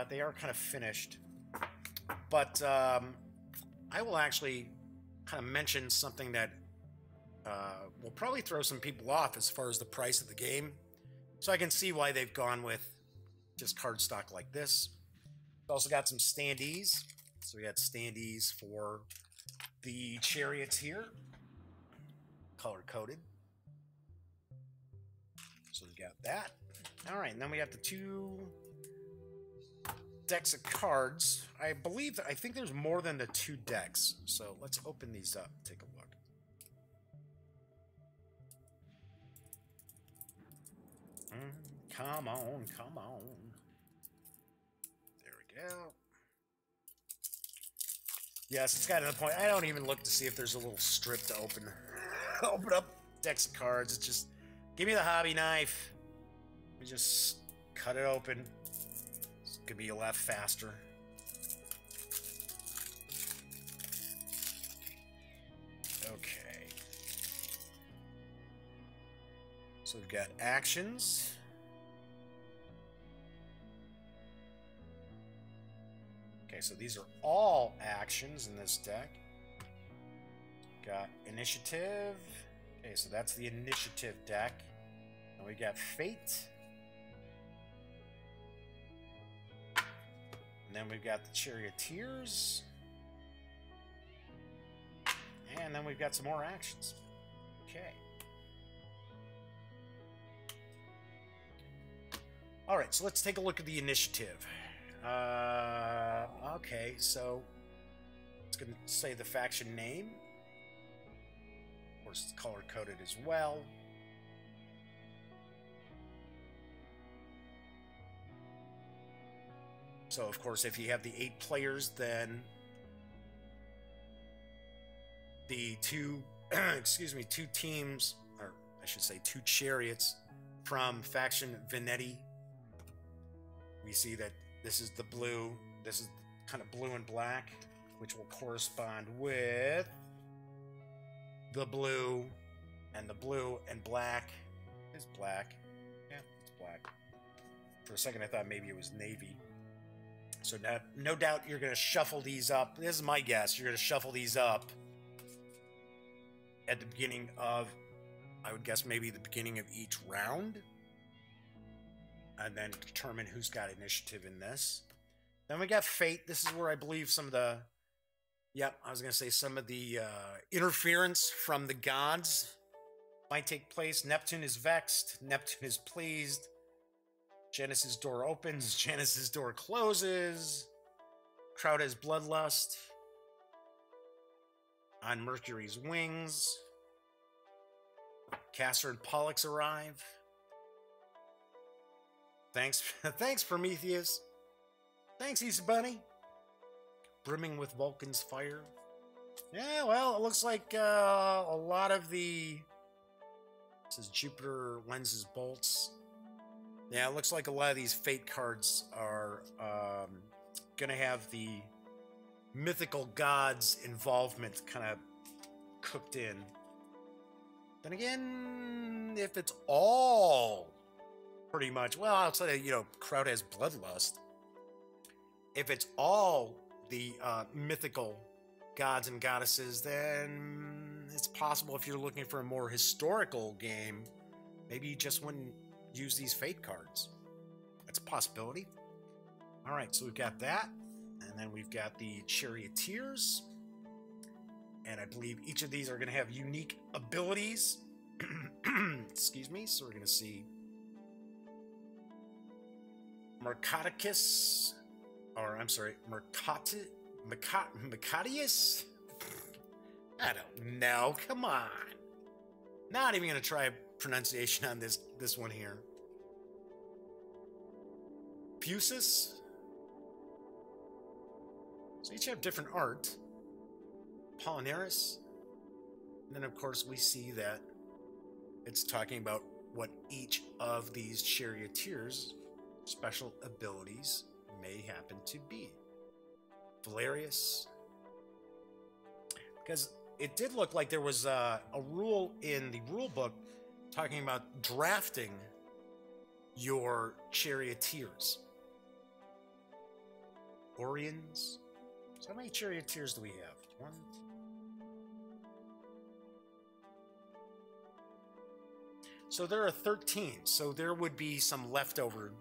They are kind of finished. But I will actually kind of mention something that will probably throw some people off as far as the price of the game. So I can see why they've gone with just cardstock like this. We've also got some standees. So we got standees for the chariots here, color-coded. So we got that. All right, and then we got the 2 decks of cards. I think there's more than the 2 decks. So let's open these up, take a look. Come on, come on. There we go. Yes, it's gotten to the point, I don't even look to see if there's a little strip to open. Open up decks of cards. It's just, give me the hobby knife. We just cut it open. It's gonna be a lot faster. Okay. So we've got actions. Okay, so these are all actions in this deck. Got initiative. Okay, so that's the initiative deck. And we got fate. And then we've got the charioteers. And then we've got some more actions. Okay. Alright, so let's take a look at the initiative. Okay, so it's going to say the faction name. Of course, it's color-coded as well. So, of course, if you have the 8 players, then the 2 teams, or I should say 2 chariots from faction Venetti. We see that this is the blue, this is kind of blue and black, which will correspond with the blue and black is black. Yeah, it's black. For a second I thought maybe it was navy. So no doubt you're going to shuffle these up. This is my guess. You're going to shuffle these up at the beginning of, I would guess maybe the beginning of each round. And then determine who's got initiative in this. Then we got fate. This is where I believe some of the, some of the interference from the gods might take place. Neptune is vexed. Neptune is pleased. Genesis' door opens. Genesis' door closes. Crowd has bloodlust. On Mercury's wings. Castor and Pollux arrive. Thanks, thanks, Prometheus. Thanks, Easter Bunny. Brimming with Vulcan's fire. Yeah, well, it looks like a lot of the... This is Jupiter lenses bolts. Yeah, it looks like a lot of these fate cards are gonna have the mythical gods involvement kind of cooked in. Then again, if it's all pretty much, well, outside of, you know, Crowd has Bloodlust, if it's all the mythical gods and goddesses, then it's possible if you're looking for a more historical game, maybe you just wouldn't use these fate cards. That's a possibility. All right, so we've got that, and then we've got the Charioteers, and I believe each of these are going to have unique abilities. Excuse me. So we're going to see Mercaticus, or I'm sorry, Mercatius? I don't know. Come on. Not even going to try pronunciation on this one here. Fusus. So each have different art. Apollinaris. And then, of course, we see that it's talking about what each of these charioteers' special abilities may happen to be. Valerius. Because it did look like there was a rule in the rule book talking about drafting your charioteers. Orions. So how many charioteers do we have? One. So there are 13. So there would be some leftover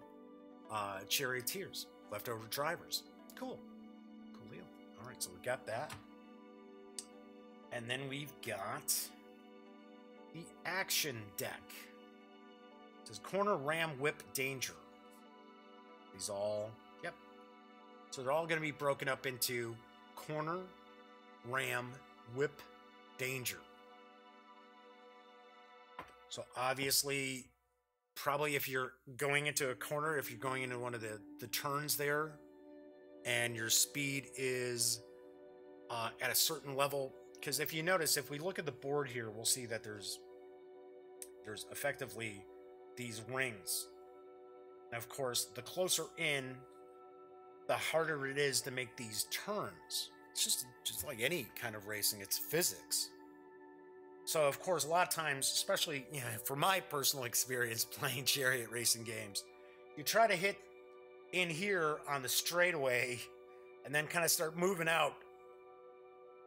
charioteers, leftover drivers. Cool. Cool deal. All right, so we got that. And then we've got the action deck. It says corner, ram, whip, danger. These all, yep. So they're all going to be broken up into corner, ram, whip, danger. So obviously, probably if you're going into a corner, if you're going into one of the turns there, and your speed is at a certain level, because if you notice, if we look at the board here, we'll see that there's effectively these rings. And of course, the closer in, the harder it is to make these turns. It's just like any kind of racing, it's physics. So of course, a lot of times, especially, you know, from my personal experience playing chariot racing games, you try to hit in here on the straightaway and then kind of start moving out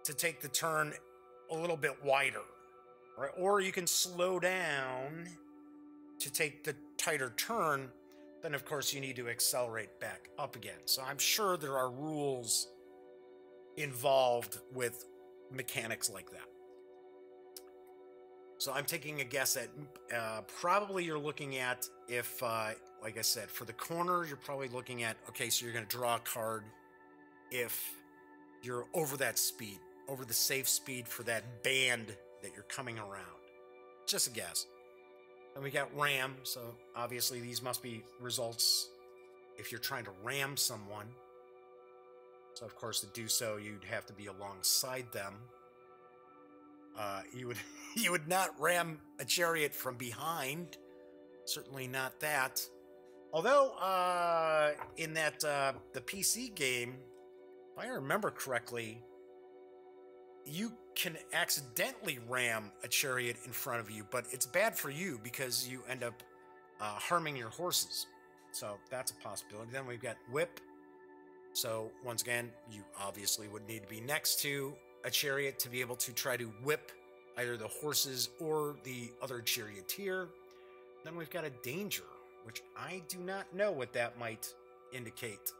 to take the turn a little bit wider, right? Or you can slow down to take the tighter turn. Then of course you need to accelerate back up again. So I'm sure there are rules involved with mechanics like that. So I'm taking a guess at probably you're looking at, if, like I said, for the corner, you're probably looking at, okay, so you're going to draw a card if you're over that speed, over the safe speed for that band that you're coming around. Just a guess. Then we got ram, so obviously these must be results if you're trying to ram someone. So of course to do so, you'd have to be alongside them. You would not ram a chariot from behind. Certainly not that. Although, in that, the PC game, if I remember correctly, you can accidentally ram a chariot in front of you, but it's bad for you because you end up harming your horses. So that's a possibility. Then we've got whip. So once again, you obviously would need to be next to a chariot to be able to try to whip either the horses or the other charioteer. Then we've got a danger, which I do not know what that might indicate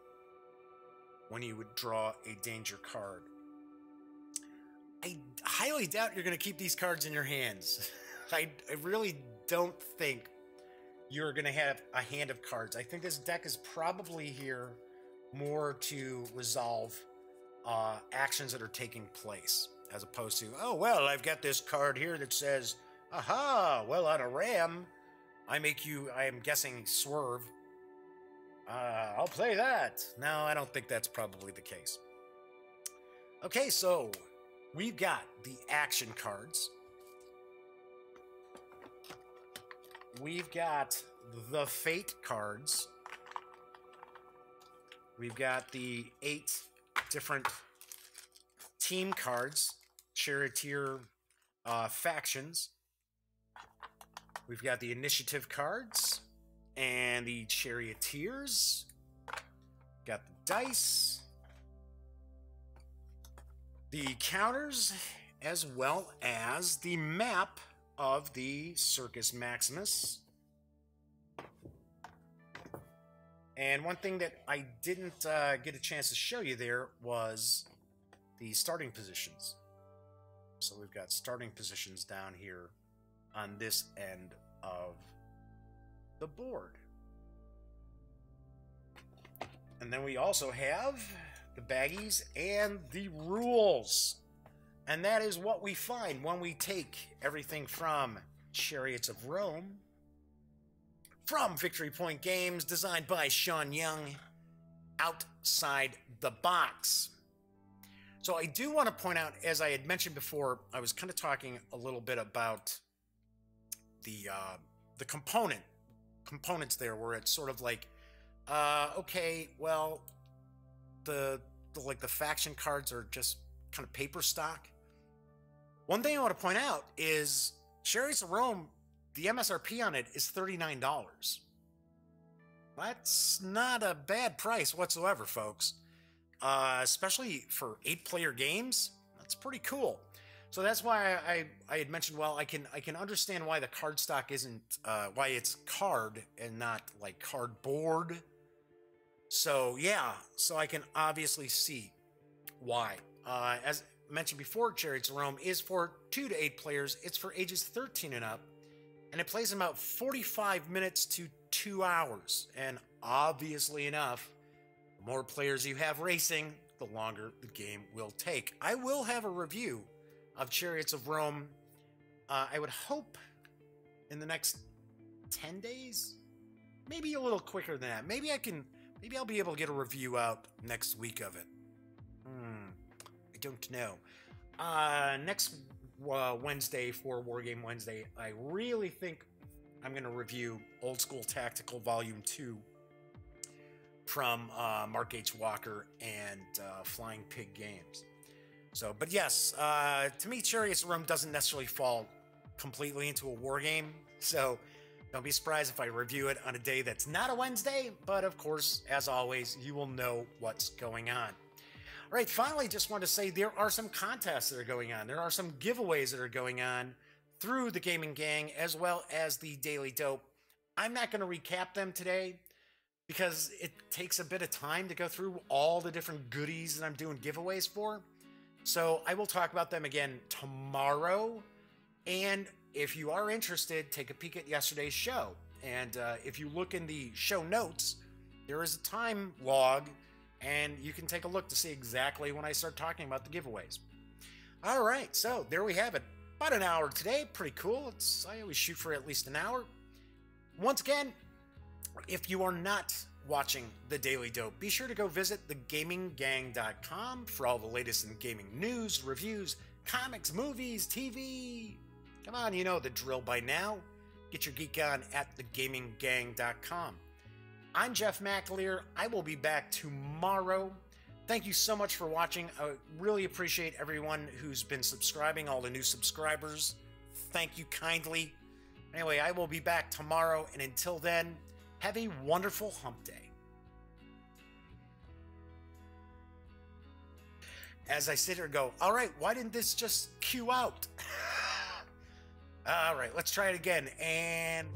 when you would draw a danger card. I highly doubt you're going to keep these cards in your hands. I really don't think you're going to have a hand of cards. I think this deck is probably here more to resolve actions that are taking place, as opposed to, oh, well, I've got this card here that says, aha, well, on a ram, I am guessing, swerve, I'll play that. No, I don't think that's probably the case. Okay, so we've got the action cards. We've got the fate cards. We've got the 8 different team cards, charioteer factions. We've got the initiative cards and the charioteers. Got the dice, the counters, as well as the map of the Circus Maximus. And one thing that I didn't get a chance to show you there was the starting positions. So we've got starting positions down here on this end of the board. And then we also have the baggies and the rules. And that is what we find when we take everything from Chariots of Rome, from Victory Point Games, designed by Sean Young, outside the box. So I do want to point out, as I had mentioned before, I was kind of talking a little bit about the components there, where it's sort of like, okay, well, the faction cards are just kind of paper stock. One thing I want to point out is Chariots of Rome, the MSRP on it is $39. That's not a bad price whatsoever, folks. Especially for 8-player games, that's pretty cool. So that's why I had mentioned, well, I can understand why the card stock isn't, why it's card and not like cardboard. So yeah, so I can obviously see why. As mentioned before, Chariots of Rome is for 2 to 8 players. It's for ages 13 and up, and it plays in about 45 minutes to 2 hours. And obviously enough, the more players you have racing, the longer the game will take. I will have a review of Chariots of Rome, I would hope in the next 10 days, maybe a little quicker than that. Maybe I'll be able to get a review out next week of it. I don't know. Next Wednesday for Wargame Wednesday, I really think I'm going to review Old School Tactical Volume 2 from Mark H. Walker and Flying Pig Games. So, but yes, to me, Chariots of Rome doesn't necessarily fall completely into a war game. So don't be surprised if I review it on a day that's not a Wednesday. But of course, as always, you will know what's going on. All right, finally, just want to say there are some contests that are going on. There are some giveaways that are going on through the Gaming Gang as well as the Daily Dope. I'm not going to recap them today because it takes a bit of time to go through all the different goodies that I'm doing giveaways for. So I will talk about them again tomorrow. And if you are interested, take a peek at yesterday's show. And if you look in the show notes, there is a time log, and you can take a look to see exactly when I start talking about the giveaways. All right, so there we have it. About an hour today. Pretty cool. I always shoot for at least an hour. Once again, if you are not watching the Daily Dope, be sure to go visit thegaminggang.com for all the latest in gaming news, reviews, comics, movies, TV. Come on, you know the drill by now. Get your geek on at thegaminggang.com. I'm Jeff McAleer. I will be back tomorrow. Thank you so much for watching. I really appreciate everyone who's been subscribing, all the new subscribers. Thank you kindly. Anyway, I will be back tomorrow, and until then, have a wonderful hump day. As I sit here and go, all right, why didn't this just cue out? All right, let's try it again. And